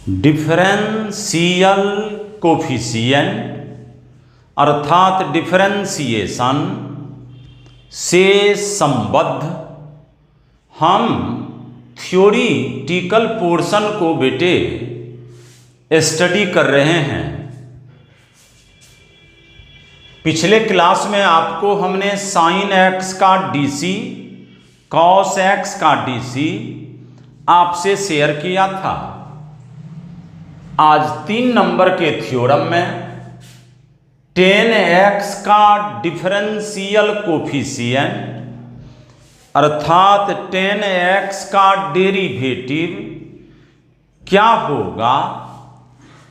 Differential coefficient अर्थात differentiation से संबद्ध हम थ्योरीटिकल पोर्शन को बेटे स्टडी कर रहे हैं। पिछले क्लास में आपको हमने साइन एक्स का डीसी कॉस एक्स का डीसी आपसे शेयर किया था। आज 3 नंबर के थ्योरम में tan x का डिफरेंशियल कोफिशिएंट अर्थात tan x का डेरिवेटिव क्या होगा,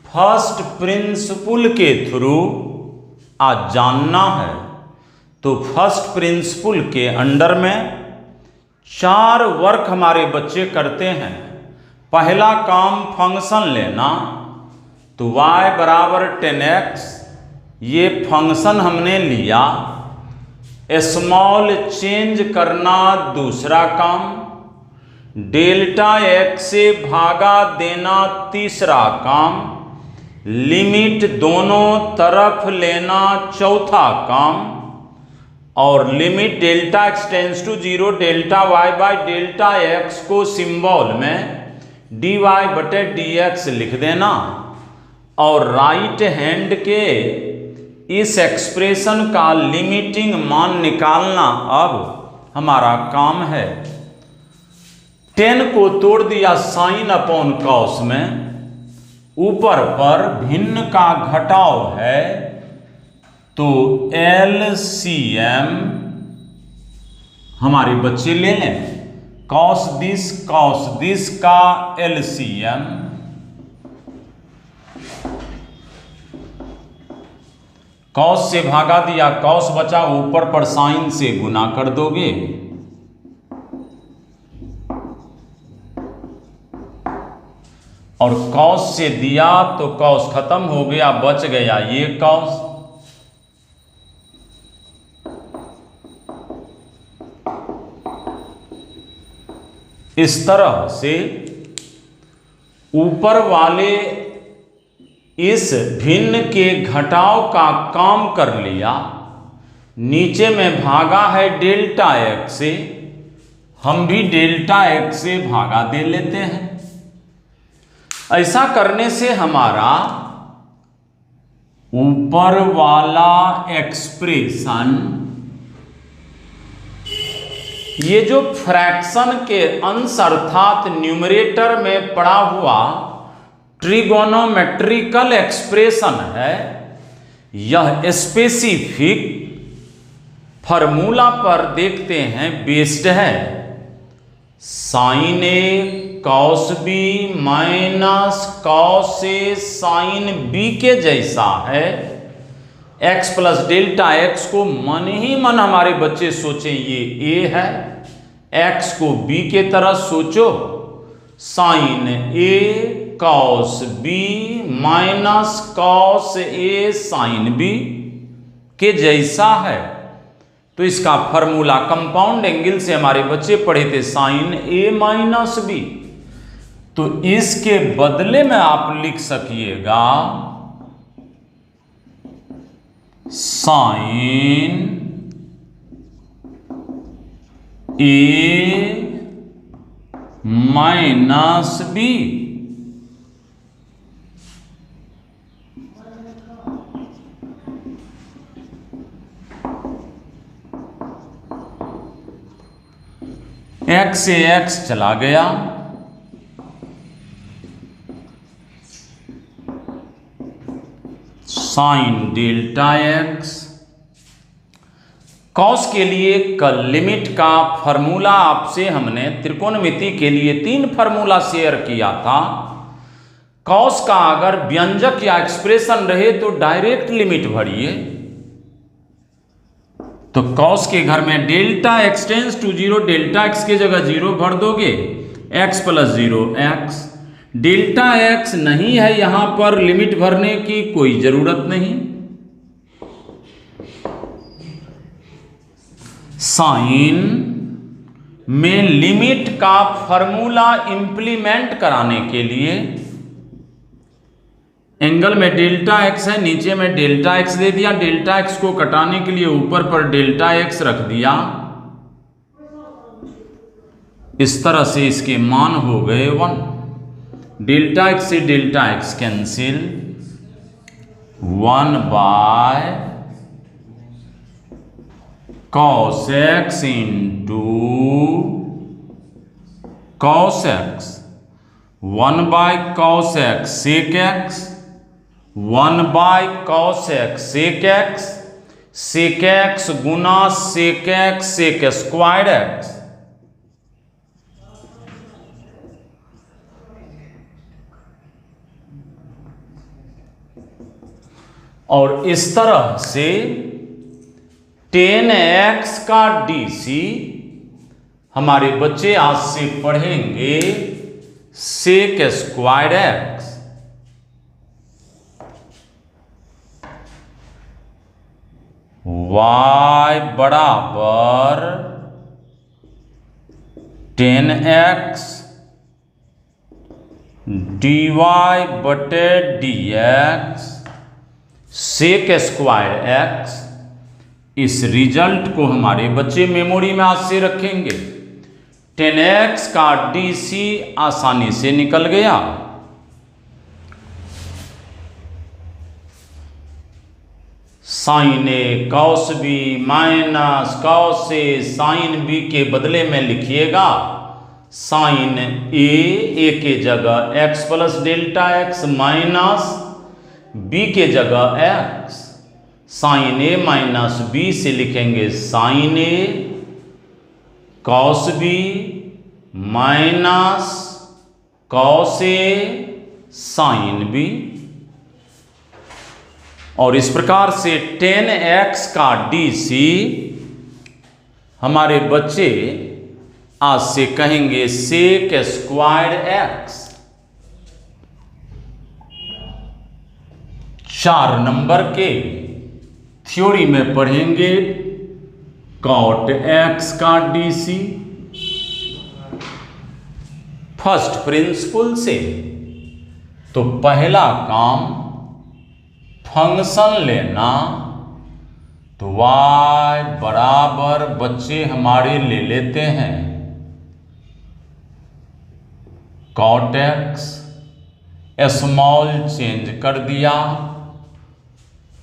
फर्स्ट प्रिंसिपल के थ्रू आज जानना है। तो फर्स्ट प्रिंसिपल के अंडर में 4 वर्क हमारे बच्चे करते हैं। पहला काम फंक्शन लेना, तो y बराबर 10x, ये फंक्शन हमने लिया। स्मॉल चेंज करना दूसरा काम, डेल्टा x से भागा देना तीसरा काम, लिमिट दोनों तरफ लेना चौथा काम, और limit delta x tends to 0 delta y by delta x को सिंबल में dy बटे dx लिख देना। और राइट हैंड के इस एक्सप्रेशन का लिमिटिंग मान निकालना अब हमारा काम है। 10 को तोड़ दिया साइन अपॉन कॉस में, ऊपर पर भिन्न का घटाव है, तो LCM हमारे बच्चे ले लें। कॉस दिस का LCM कॉस से भागा दिया, कॉस बचा, ऊपर पर साइन से गुना कर दोगे। और कॉस से दिया तो कॉस खत्म हो गया, बच गया ये कॉस। इस तरह से ऊपर वाले इस भिन्न के घटाव का काम कर लिया। नीचे में भागा है डेल्टा x से, हम भी डेल्टा x से भागा दे लेते हैं। ऐसा करने से हमारा ऊपर वाला एक्सप्रेशन, ये जो फ्रैक्शन के अंश अर्थात न्यूमरेटर में पड़ा हुआ ट्रिगोनोमेट्रिकल एक्सप्रेशन है, यह स्पेसिफिक फॉर्मूला पर देखते हैं बेस्ड है। Sign A cos B minus cos A sine B के जैसा है। x प्लस डेल्टा x को मन ही मन हमारे बच्चे सोचें ये a है, x को b के तरह सोचो, sine a cos b minus cos a sine b के जैसा है। तो इसका फॉर्मूला कंपाउंड एंगल से हमारे बच्चे पढ़े थे, साइन a माइनस b। तो इसके बदले में आप लिख सकिएगा sine a minus b। x से x चला गया, साइन डेल्टा x। कॉस के लिए कल लिमिट का फॉर्मूला आपसे हमने त्रिकोणमिति के लिए 3 फॉर्मूला शेयर किया था। कॉस का अगर व्यंजक या एक्सप्रेशन रहे तो डायरेक्ट लिमिट भरिए। तो कॉस के घर में delta x tends to 0 delta x के जगह 0 भर दोगे, x plus 0 x। Delta x नहीं है यहां पर, लिमिट भरने की कोई जरूरत नहीं। साइन में लिमिट का फॉर्मूला इंप्लीमेंट कराने के लिए एंगल में डेल्टा एक्स है, नीचे में डेल्टा एक्स दे दिया, डेल्टा एक्स को कटाने के लिए ऊपर पर डेल्टा एक्स रख दिया। इस तरह से इसके मान हो गए 1। डेल्टा एक्स से delta x cancel, 1 by cos x into cos x, 1 by cos x sec x, 1 by cos x sec x, sec x गुना sec x sec square x। और इस तरह से tan x का DC हमारे बच्चे आज से पढ़ेंगे sec स्क्वायर x। y बराबर tan x dy बटे dx sec स्क्वायर x। इस रिजल्ट को हमारे बच्चे मेमोरी में आज से रखेंगे। tan x का DC आसानी से निकल गया। Sine A cos B minus cos A sine B के बदले में लिखिएगा साइन ए के जगह x plus delta x minus B के जगह x। Sine A minus B से लिखेंगे sine A cos B minus cos A sine B. और इस प्रकार से tan x का DC हमारे बच्चे आज से कहेंगे sec स्क्वायर x। 4 नंबर के थ्योरी में पढ़ेंगे cot x का DC फर्स्ट प्रिंसिपल से। तो पहला काम फंक्शन लेना, तो y बराबर बच्चे हमारे ले लेते हैं cot x, स्मॉल चेंज कर दिया,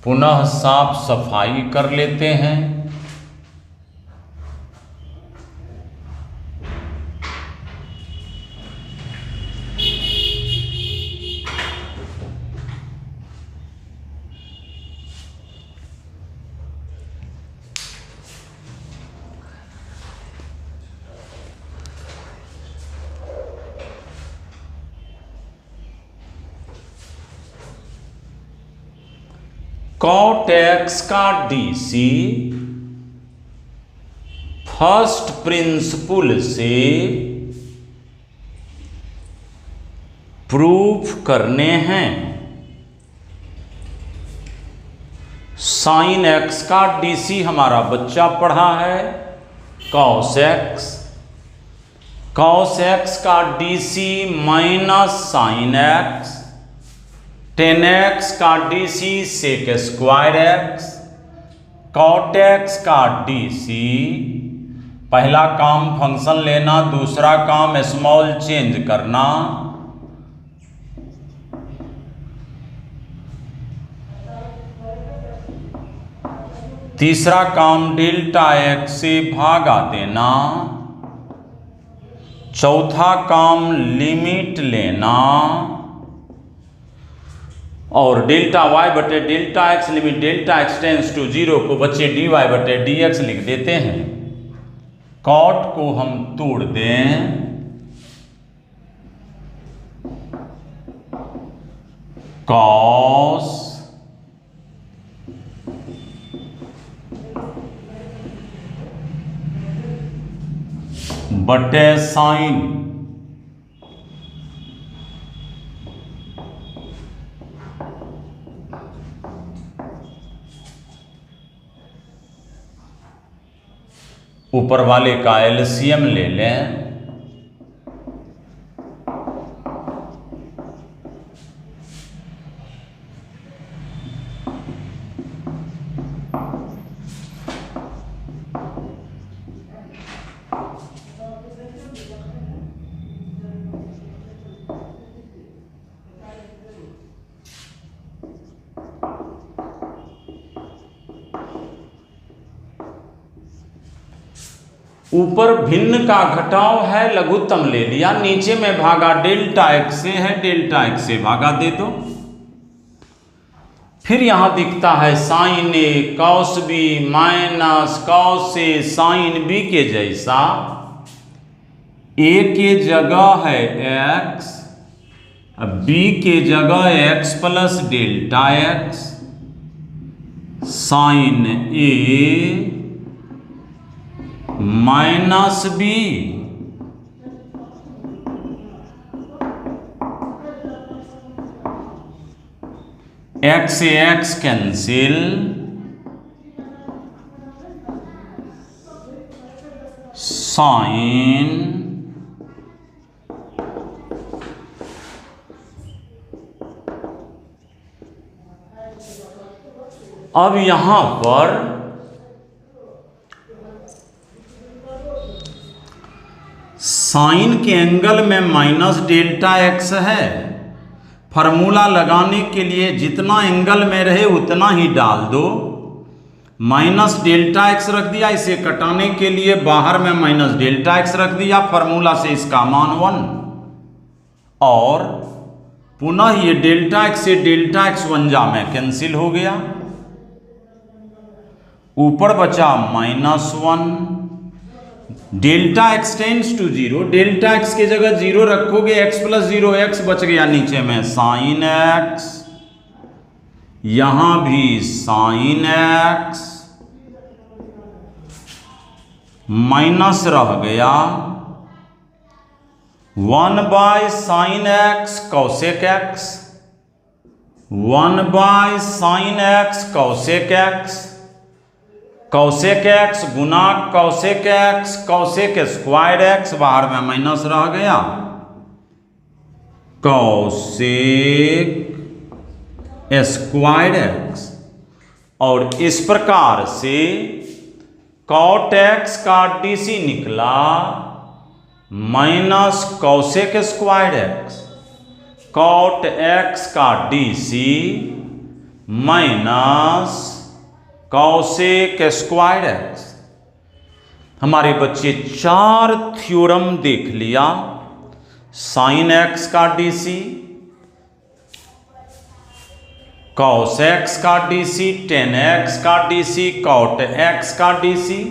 पुनः साफ सफाई कर लेते हैं। cot x का DC फर्स्ट प्रिंसिपल से प्रूफ करने हैं। साइन x का DC हमारा बच्चा पढ़ा है cos x, cos x का DC minus sine x, tan x का DC sec square x, cot x का DC पहला काम फंक्शन लेना, दूसरा काम स्मॉल चेंज करना। तीसरा काम डेल्टा x से भागा देना। चौथा काम लिमिट लेना और डेल्टा y बटे delta x limit delta x tends to 0 को बच्चे dy बटे dx लिख देते हैं। कॉट को हम तोड़ दें, कॉस बटे साइन, ऊपर वाले का एलसीएम ले लें। ऊपर भिन्न का घटाव है, लघुत्तम ले लिया, नीचे में भागा डेल्टा एक्स से है, डेल्टा एक्स से भागा दे दो। फिर यहां दिखता है sign A cos B minus cos A sine B के जैसा। ए के जगह है एक्स, अब बी के जगह X plus delta X sine A minus B. X से एक्स कैंसिल, साइन अब यहां पर साइन के एंगल में माइनस डेल्टा एक्स है। फार्मूला लगाने के लिए जितना एंगल में रहे उतना ही डाल दो। माइनस डेल्टा एक्स रख दिया, इसे कटाने के लिए बाहर में माइनस डेल्टा एक्स रख दिया, फार्मूला से इसका मान 1। और पुनः ये डेल्टा एक्स से डेल्टा एक्स 1 में कैंसिल हो गया, ऊपर बचा -1। Delta x tends to 0, delta x की जगह 0 रखोगे, एक्स प्लस 0 एक्स बच गया नीचे में साइन एक्स, यहां भी साइन एक्स, माइनस रह गया 1/sin x cosec X, 1/sin x cosec x, cosec X गुना कौसेक एक्स, कौसेक स्क्वायर एक्स, बाहर में माइनस रह गया, कौसेक स्क्वायर एक्स। और इस प्रकार से कॉट एक्स का डीसी निकला minus cosec square X, cot X का DC minus cosec square X. हमारे बच्चे 4 थ्योरम देख लिया, साइन एक्स का डीसी, कॉस एक्स का डीसी, टेन एक्स का डीसी, कॉट एक्स का डीसी।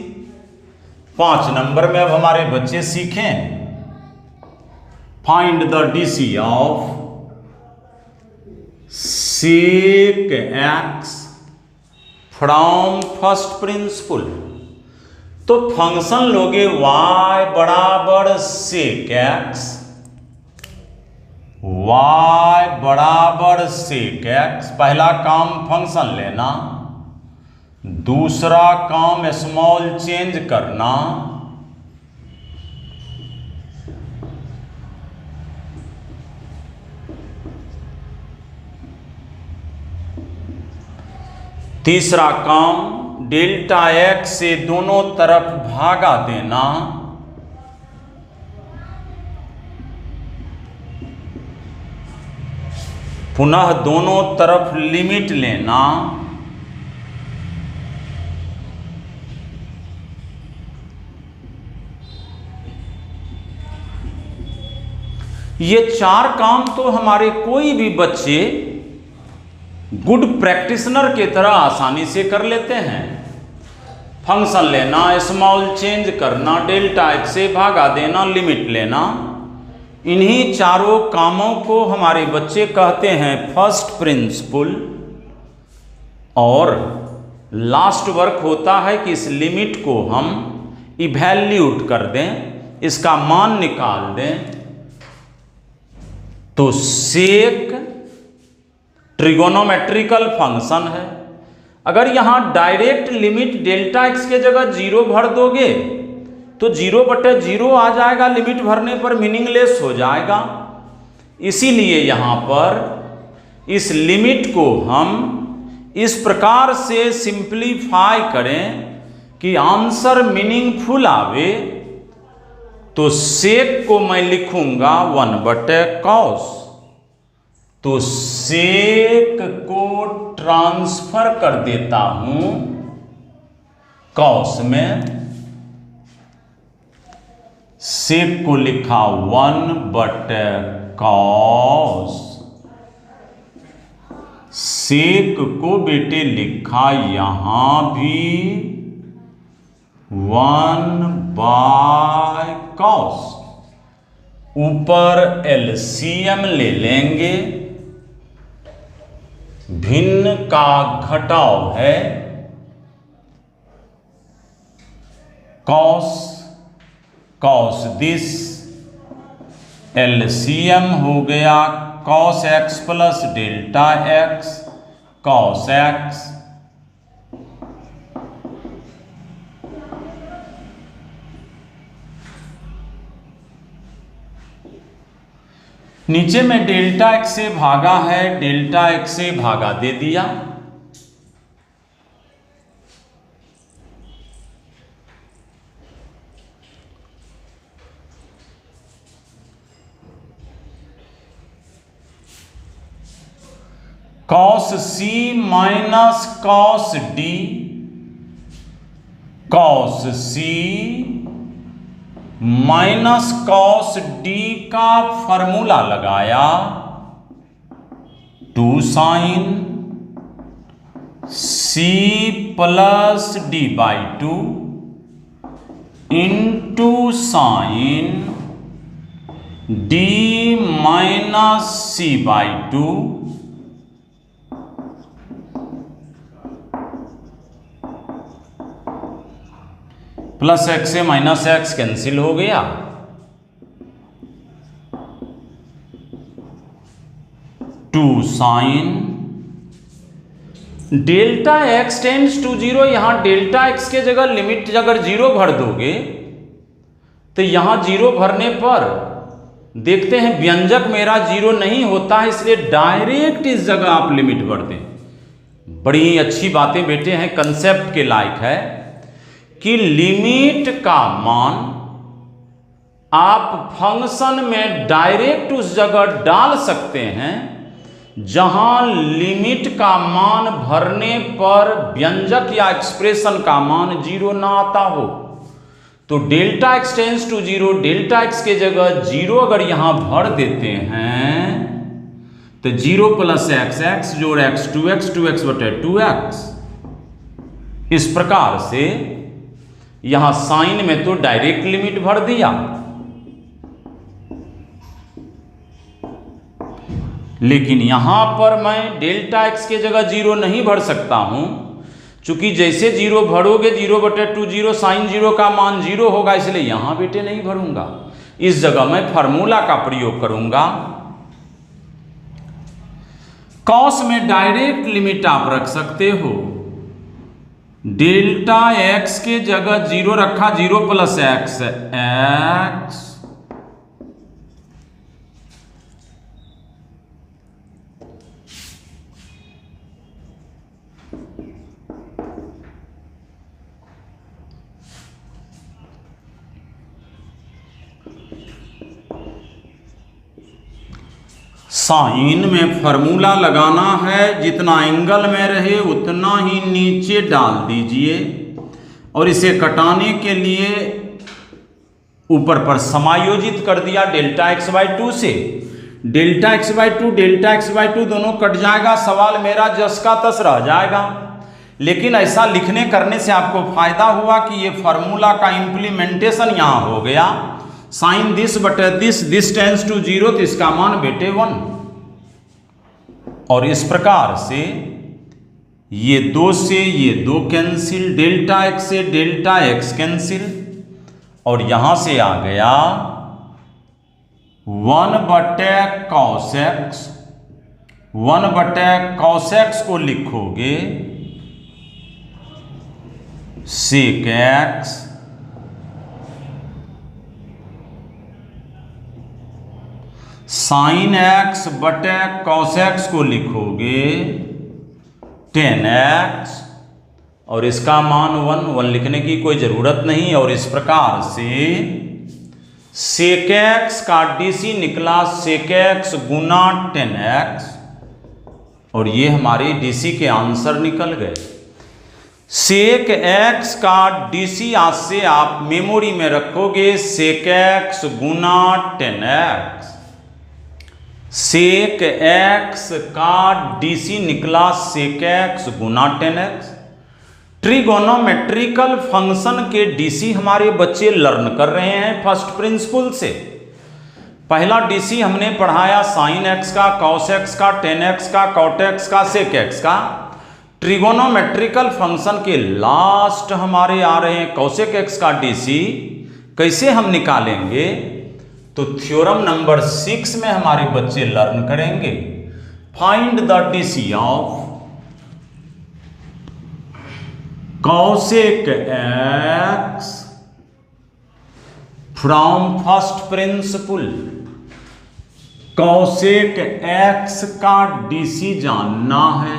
5 नंबर में अब हमारे बच्चे सीखें find the DC of sec X from first principle. तो फंक्शन लोगे y बराबर सेक एक्स, y बराबर सेक एक्स। पहला काम फंक्शन लेना, दूसरा काम स्मॉल चेंज करना, तीसरा काम डेल्टा एक्स से दोनों तरफ भागा देना, पुनः दोनों तरफ लिमिट लेना, ये 4 काम तो हमारे कोई भी बच्चे गुड प्रैक्टिशनर के तरह आसानी से कर लेते हैं। फंक्शन लेना, स्मॉल चेंज करना, डेल्टा एक्स से भागा देना, लिमिट लेना, इन्हीं चारों कामों को हमारे बच्चे कहते हैं फर्स्ट प्रिंसिपल। और लास्ट वर्क होता है कि इस लिमिट को हम इवैल्यूट कर दें, इसका मान निकाल दें। तो सेक ट्रिगोनोमेट्रिकल फंक्शन है। अगर यहां डायरेक्ट लिमिट डेल्टा एक्स के जगह 0 भर दोगे तो 0/0 आ जाएगा, लिमिट भरने पर मीनिंगलेस हो जाएगा। इसीलिए यहां पर इस लिमिट को हम इस प्रकार से सिंप्लीफाई करें कि आंसर मीनिंगफुल आवे। तो सेक को मैं लिखूंगा 1/cos। तो सेक को ट्रांसफर कर देता हूं कॉस में, सेक को लिखा 1/cos, सेक को बेटे लिखा यहां भी 1/cos। ऊपर एलसीएम ले लेंगे, भिन्न का घटाव है cos, cos दिस, एलसीएम हो गया cos x plus delta x, cos x। नीचे में डेल्टा x से भागा है, डेल्टा x से भागा दे दिया, cos c minus cos d, cos c minus cos d का फॉर्मूला लगाया 2 sin c plus d/2 into sine d minus c/2 plus x से माइनस x कैंसिल हो गया, 2 sin delta x tends to 0। यहां delta x के जगह limit अगर 0 भर दोगे तो यहां 0 भरने पर देखते हैं व्यंजक मेरा 0 नहीं होता है, इसलिए डायरेक्ट इस जगह आप लिमिट भर दें। बड़ी अच्छी बातें बेटे हैं, कंसेप्ट के लायक है कि लिमिट का मान आप फंक्शन में डायरेक्ट उस जगह डाल सकते हैं जहां लिमिट का मान भरने पर व्यंजक या एक्सप्रेशन का मान 0 ना आता हो। तो delta x tends to 0, delta x के जगह 0 अगर यहां भर देते हैं तो 0 प्लस x जोड़ x 2x इस प्रकार से यहां साइन में तो डायरेक्ट लिमिट भर दिया, लेकिन यहां पर मैं डेल्टा x के जगह 0 नहीं भर सकता हूं, चूंकि जैसे 0 भरोगे 0/2 0 साइन 0 का मान 0 होगा, इसलिए यहां बेटे नहीं भरूंगा। इस जगह मैं फार्मूला का प्रयोग करूंगा। कॉस में डायरेक्ट लिमिट आप रख सकते हो, डेल्टा x के जगह 0 रखा, 0 प्लस x साइन में फॉर्मूला लगाना है, जितना एंगल में रहे उतना ही नीचे डाल दीजिए और इसे कटाने के लिए ऊपर पर समायोजित कर दिया डेल्टा x/2 से। डेल्टा x/2 दोनों कट जाएगा, सवाल मेरा जस का तस रह जाएगा। लेकिन ऐसा लिखने करने से आपको फायदा हुआ कि ये फॉर्मूला का इंप्लीमेंटेशन यहां हो गया। साइन दिस टेंस टू 0 तो इसका मान बेटे 1, और इस प्रकार से ये 2 से ये 2 कैंसिल, डेल्टा x से डेल्टा x कैंसिल, और यहां से आ गया 1/cos x को लिखोगे sec x साइन x बटे cos x को लिखोगे tan x, और इसका मान 1 लिखने की कोई जरूरत नहीं। और इस प्रकार से sec x का DC निकला sec x गुना tan x, और ये हमारे DC के आंसर निकल गए। सेक एक्स का डीसी आज से आप मेमोरी में रखोगे, सेक एक्स गुना 10x। सेक एक्स का डीसी निकला सेक एक्स गुना 10x। ट्रिगोनोमेट्रिकल फंक्शन के डीसी हमारे बच्चे लर्न कर रहे हैं फर्स्ट प्रिंसिपल से। पहला डीसी हमने पढ़ाया साइन एक्स का, कॉस एक्स का, टेन एक्स का, कॉट एक्स का, सेक एक्स का। ट्रिगोनोमेट्रिकल फंक्शन के लास्ट हमारे आ रहे हैं कॉसेक एक्स का डीसी। कैसे हम निकालेंगे? तो थ्योरम नंबर 6 में हमारे बच्चे लर्न करेंगे। Find the DC of cosec x from first principal. Cosec x का डीसी जानना है।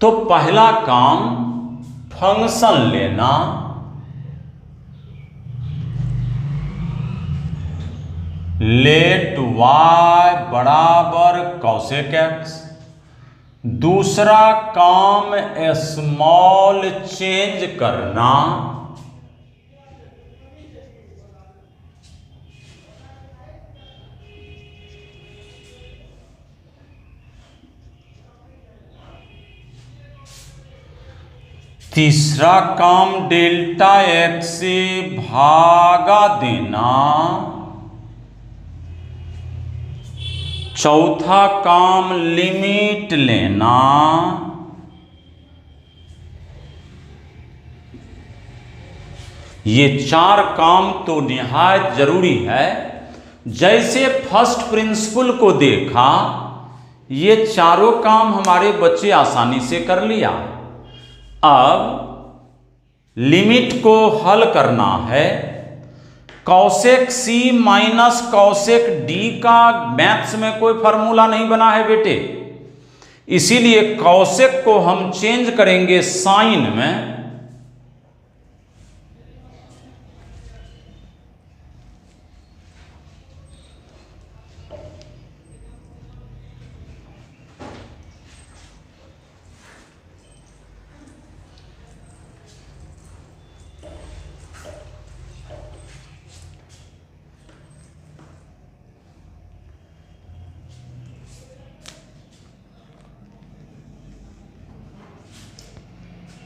तो पहला काम फंक्शन लेना। लेट y बराबर कॉसेक एक्स। दूसरा काम स्मॉल चेंज करना। तीसरा काम डेल्टा एक्स से भागा देना। चौथा काम लिमिट लेना। ये चार काम तो निहायत जरूरी है। जैसे फर्स्ट प्रिंसिपल को देखा, ये चारों काम हमारे बच्चे आसानी से कर लिया। अब लिमिट को हल करना है। Cosec C minus cosec D का मैथ्स में कोई फॉर्मूला नहीं बना है बेटे, इसीलिए कॉसेक को हम चेंज करेंगे साइन में।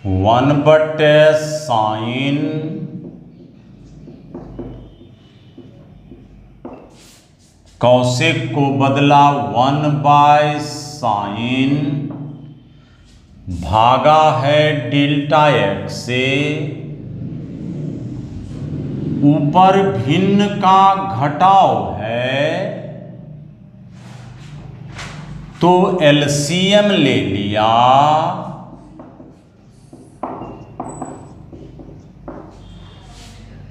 वन बटे साइन कौशिक को बदला 1/sin भागा है डेल्टा एक्स से। ऊपर भिन्न का घटाव है तो एलसीएम ले लिया।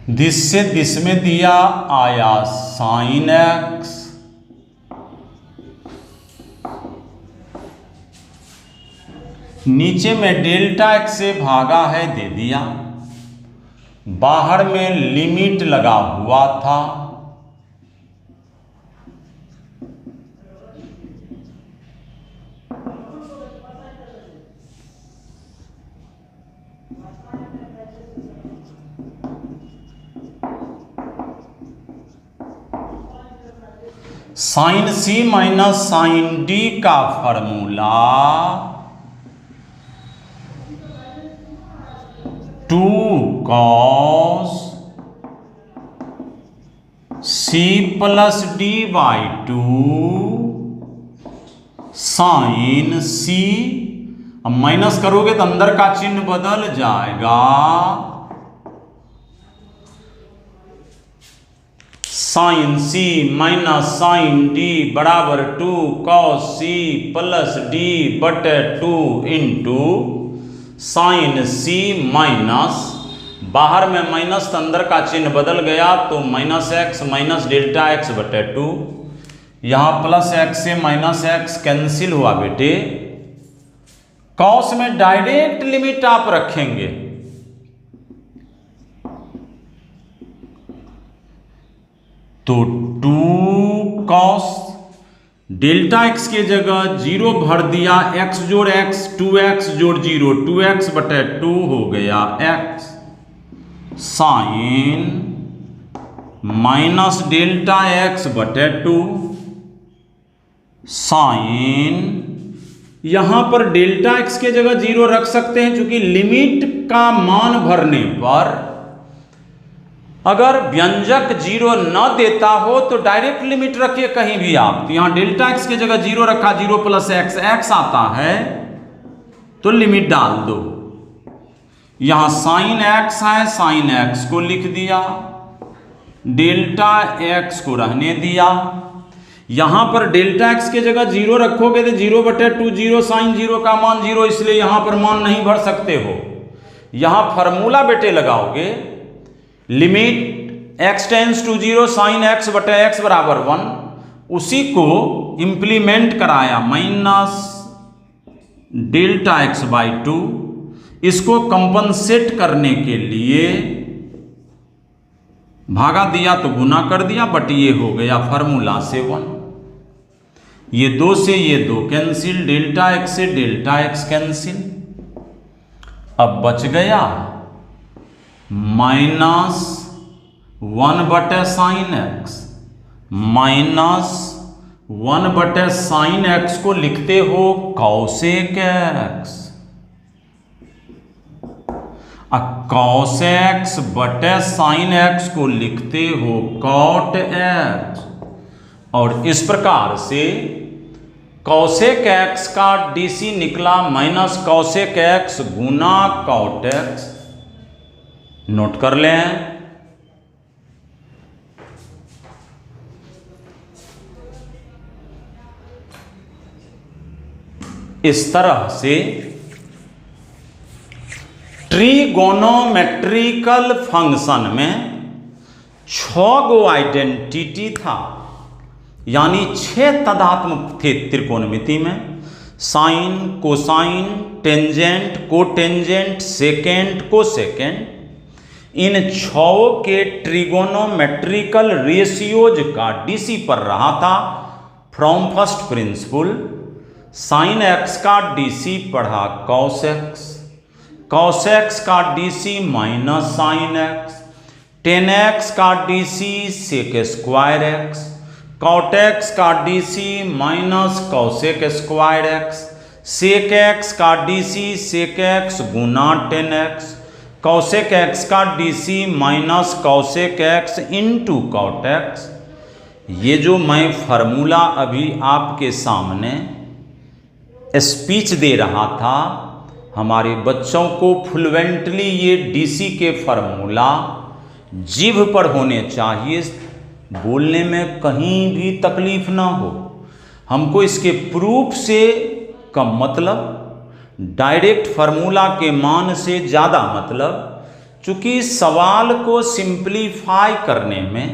दिस से दिस में दिया आया साइन एक्स। नीचे में डेल्टा एक्स से भागा है दे दिया। बाहर में लिमिट लगा हुआ था। Sine C minus sine D का formula 2 cos c plus D by 2 sine C. अब माइनस करोगे तो अंदर का चिन्ह बदल जाएगा। Sine C minus sine D बराबर 2 cos c प्लस डी बटे 2 इंटू साइन सी माइनस, बाहर में माइनस तो अंदर का चिन्ह बदल गया तो minus x minus delta x बटे 2। यहाँ प्लस एक्स से माइनस एक्स कैंसिल हुआ बेटे। कॉस में डायरेक्ट लिमिट आप रखेंगे तो 2 cos डेल्टा एक्स के जगह 0 भर दिया, x जोड़ x 2x जोड़ 0 2x बटे 2 हो गया x sine minus delta x बटे 2 साइन, यहां पर डेल्टा x के जगह 0 रख सकते हैं क्योंकि लिमिट का मान भरने पर अगर व्यंजक 0 न देता हो तो डायरेक्ट लिमिट रखिए कहीं भी आप। तो यहां डेल्टा x की जगह 0 रखा, 0 प्लस x आता है तो लिमिट डाल दो। यहां साइन x है, साइन x को लिख दिया, डेल्टा x को रहने दिया। यहां पर डेल्टा x की जगह 0 रखोगे तो 0 बटे 2 0 साइन 0 का मान 0, इसलिए यहां पर मान नहीं भर सकते हो। यहां फॉर्मूला बेटे लगाओगे, limit x tends to 0 sine x बटे x बराबर 1, उसी को इंप्लीमेंट कराया माइनस डेल्टा x बाई 2। इसको कंपनसेट करने के लिए भागा दिया तो गुना कर दिया, बट ये हो गया फार्मूला से 1। ये 2 से ये 2 कैंसिल, डेल्टा x से डेल्टा x कैंसिल। अब बच गया माइनस 1 बटे साइन x, माइनस 1 बटे साइन x को लिखते हो कॉसेक x, कॉसेक बटे साइन x को लिखते हो कॉट x। और इस प्रकार से कॉसेक x का DC निकला माइनस कॉसेक x गुना कॉट x। नोट कर लें। इस तरह से ट्रिगोनोमेट्रिकल फंक्शन में 6 गो आइडेंटिटी था, यानी 6 तदात्मक थे त्रिकोणमिति में। Sine, cosine, tangent, cotangent, second, cosecant. इन 6 के ट्रिगोनोमेट्रिकल रेशियोज का DC पर रहा था from first principle. Sine x का DC पढ़ा कॉस x, कॉस x का DC minus sine x, tan x का DC sec square x, cot x का DC minus cosec square x, sec x का DC सेक x गुना tan x, cosec x का DC minus cosec x into cot x। ये जो मैं formula अभी आपके सामने स्पीच दे रहा था, हमारे बच्चों को फ्लुएंटली ये DC के फार्मूला जीभ पर होने चाहिए, बोलने में कहीं भी तकलीफ ना हो। हमको इसके प्रूफ से कम मतलब, डायरेक्ट फार्मूला के मान से ज़्यादा मतलब, चूँकि सवाल को सिंप्लीफाई करने में,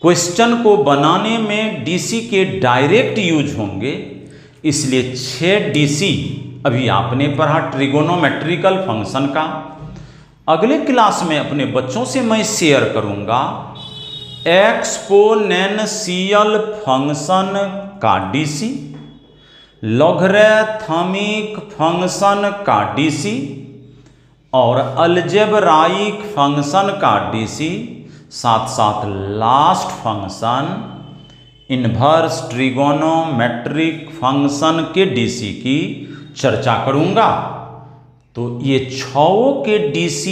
क्वेश्चन को बनाने में DC के डायरेक्ट यूज होंगे, इसलिए 6 DC अभी आपने पढ़ा ट्रिगोनोमेट्रिकल फंक्शन का। अगले क्लास में अपने बच्चों से मैं शेयर करूंगा एक्सपोनेंशियल फंक्शन का DC, लॉगरिथमिक फंक्शन का DC और अलजेब्राइक फंक्शन का DC, साथ साथ last function inverse trigonometric function के DC की चर्चा करूंगा। तो ये 6 के DC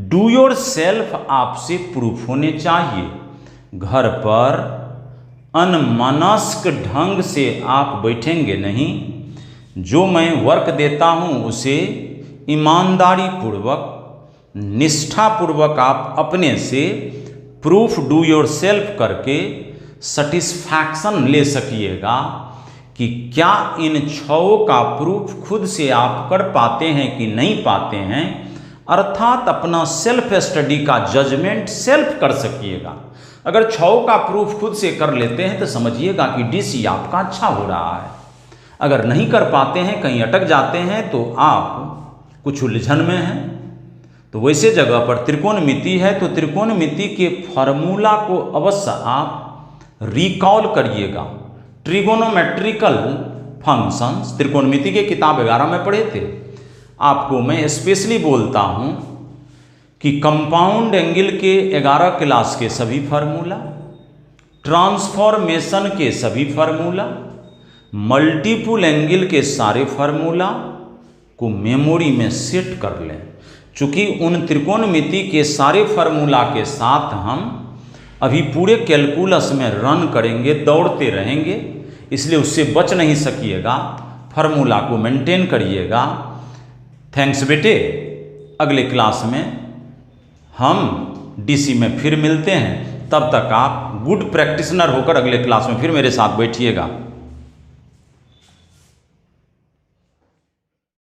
डू योर सेल्फ आपसे प्रूफ होने चाहिए। घर पर अनमनस्क ढंग से आप बैठेंगे नहीं, जो मैं वर्क देता हूं उसे ईमानदारी पूर्वक, निष्ठा पूर्वक आप अपने से प्रूफ डू योर सेल्फ करके सेटिस्फैक्शन ले सकिएगा कि क्या इन 6 का प्रूफ खुद से आप कर पाते हैं कि नहीं पाते हैं, अर्थात अपना सेल्फ स्टडी का जजमेंट सेल्फ कर सकिएगा। अगर 6 का प्रूफ खुद से कर लेते हैं तो समझिएगा कि DC आपका अच्छा हो रहा है। अगर नहीं कर पाते हैं, कहीं अटक जाते हैं, तो आप कुछ उलझन में हैं। तो वैसे जगह पर त्रिकोणमिति है, तो त्रिकोणमिति के फार्मूला को अवश्य आप रिकॉल करिएगा। ट्रिगोनोमेट्रिकल फंक्शंस, त्रिकोणमिति की किताब 11 में पढ़े थे। आपको मैं स्पेशली बोलता हूं कि कंपाउंड एंगल के 11 क्लास के सभी फार्मूला, ट्रांसफॉर्मेशन के सभी फार्मूला, मल्टीपल एंगल के सारे फार्मूला को मेमोरी में सेट कर लें। चूंकि उन त्रिकोणमिति के सारे फार्मूला के साथ हम अभी पूरे कैलकुलस में रन करेंगे, दौड़ते रहेंगे, इसलिए उससे बच नहीं सकिएगा, फार्मूला को मेंटेन करिएगा। थैंक्स बेटे। अगले क्लास में हम डीसी में फिर मिलते हैं, तब तक आप गुड प्रैक्टिशनर होकर अगले क्लास में फिर मेरे साथ बैठिएगा।